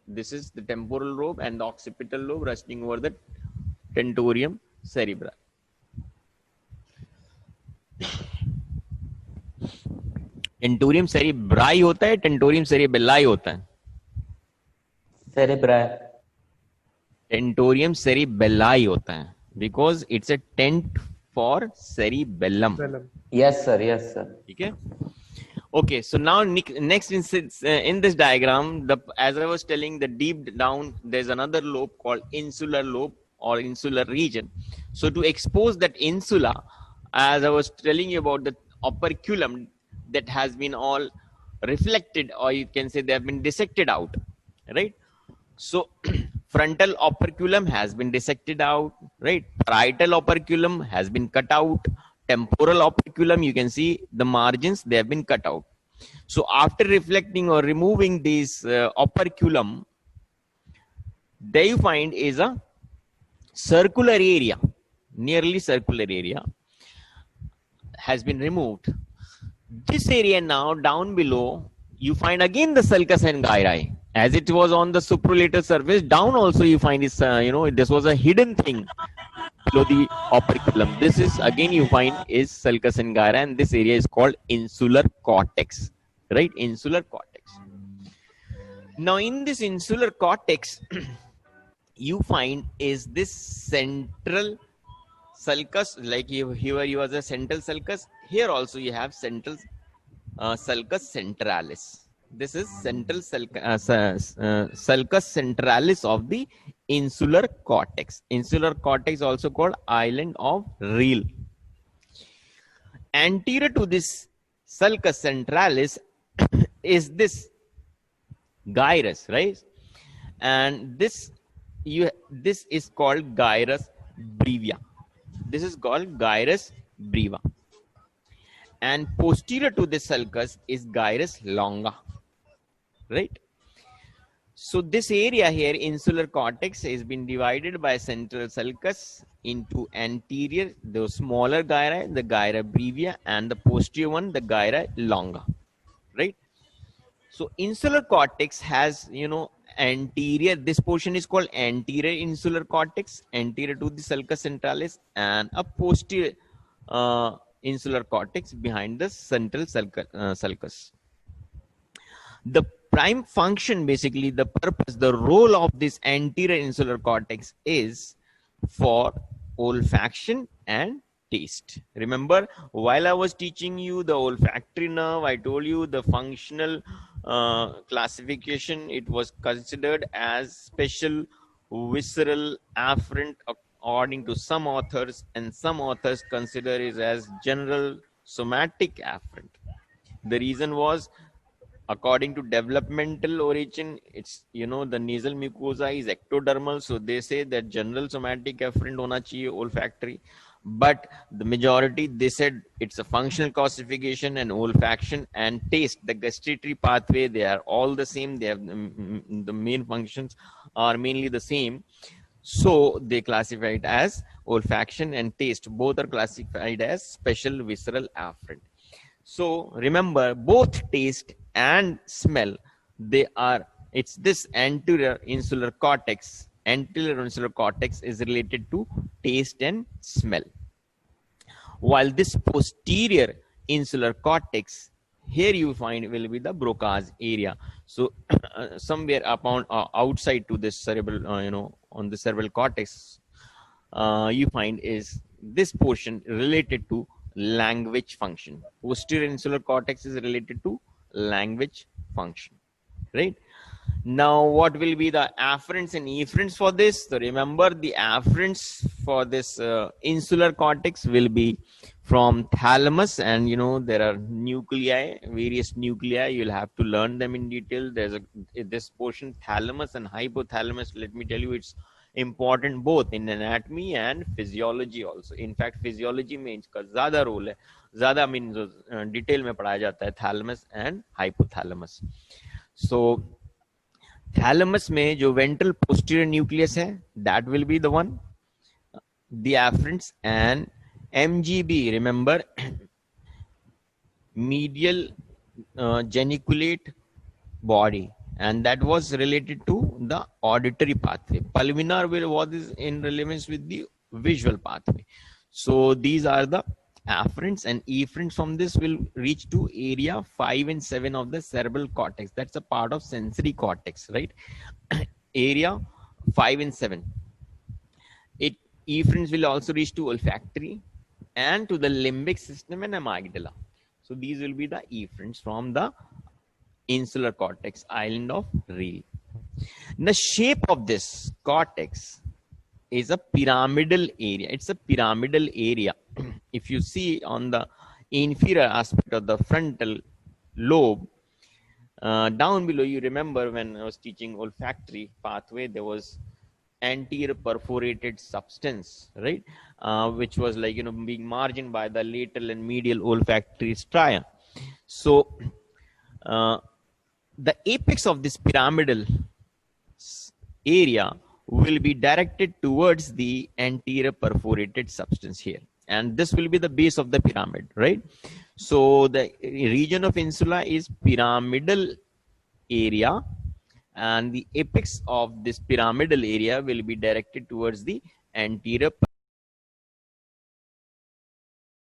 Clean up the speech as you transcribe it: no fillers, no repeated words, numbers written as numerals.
This is the temporal lobe and the occipital lobe resting over the tentorium cerebri. Tentorium cerebri होता है, tentorium cerebelli होता है? सेरेब्रा tentorium cerebelli होता है because it's a tent for cerebellum. Yes sir, yes sir. ठीक है. Okay, so now next in this diagram, as I was telling, the deep down there's another lobe called insular lobe or insular region. So to expose that insula, as I was telling you about the operculum that has been all reflected, or you can say they have been dissected out, right? So frontal operculum has been dissected out, right? Parietal operculum has been cut out. Temporal operculum, you can see the margins, they have been cut out. So after reflecting or removing this operculum, there you find is a circular area, nearly circular area has been removed. This area now down below, you find again the sulcus and gyri. As it was on the supralateral surface, down also you find this, this was a hidden thing below the operculum. This is again you find is sulcus and gyri, and this area is called insular cortex, right? Insular cortex. Now in this insular cortex, you find is this central sulcus, like here you have a central sulcus. Here also you have central sulcus centralis. This is central sulcus centralis of the insular cortex. Insular cortex also called island of Riehl. Anterior to this sulcus centralis is this gyrus, right? And this is called gyrus brevia. This is called gyrus breva. And posterior to this sulcus is gyrus longa, right? So this area here, insular cortex, has been divided by central sulcus into anterior, the smaller gyri, the gyra brevia, and the posterior one, the gyra longa, right? So insular cortex has, anterior, this portion is called anterior insular cortex, anterior to the sulcus centralis, and a posterior insular cortex behind the central sulcus. The prime function, basically the purpose, the role of this anterior insular cortex is for olfaction and taste. Remember, while I was teaching you the olfactory nerve, I told you the functional classification, it was considered as special visceral afferent according to some authors, and some authors consider it as general somatic afferent. The reason was, according to developmental origin, it's, the nasal mucosa is ectodermal, so they say that general somatic afferent hona chahiye olfactory, but the majority, they said it's a functional classification, and olfaction and taste, the gustatory pathway, they are all the same. They have the main functions are mainly the same, so they classify it as olfaction and taste. Both are classified as special visceral afferent. So remember, both taste and smell, it's this anterior insular cortex. Anterior insular cortex is related to taste and smell, while this posterior insular cortex, here you find will be the Broca's area. So somewhere upon outside to this cerebral, on the cerebral cortex, you find is this portion related to language function. Posterior insular cortex is related to language function, right? Now what will be the afferents and efferents for this? So remember, the afferents for this insular cortex will be from thalamus, and there are nuclei, various nuclei. You'll have to learn them in detail. There's this portion, thalamus and hypothalamus. Let me tell you, it's important both in anatomy and physiology also. In fact, physiology में इसका ज़्यादा role है, ज़्यादा means detail में पढ़ाया जाता है thalamus and hypothalamus. So thalamus में जो ventral posterior nucleus है, that will be the one, the afferents, and MGB, remember, medial geniculate body, and that was related to the auditory pathway. Pulvinar was in relevance with the visual pathway. So these are the afferents, and efferents from this will reach to area 5 and 7 of the cerebral cortex. That's a part of sensory cortex, right? Area 5 and 7. It efferents will also reach to olfactory and to the limbic system and amygdala. So these will be the efferents from the insular cortex, island of Rhea. The shape of this cortex is a pyramidal area. It's a pyramidal area. If you see on the inferior aspect of the frontal lobe, down below, you remember when I was teaching olfactory pathway, there was anterior perforated substance, right? Which was like, being margined by the lateral and medial olfactory stria. So the apex of this pyramidal area will be directed towards the anterior perforated substance here, and this will be the base of the pyramid, right? So the region of insula is pyramidal area, and the apex of this pyramidal area will be directed towards the anterior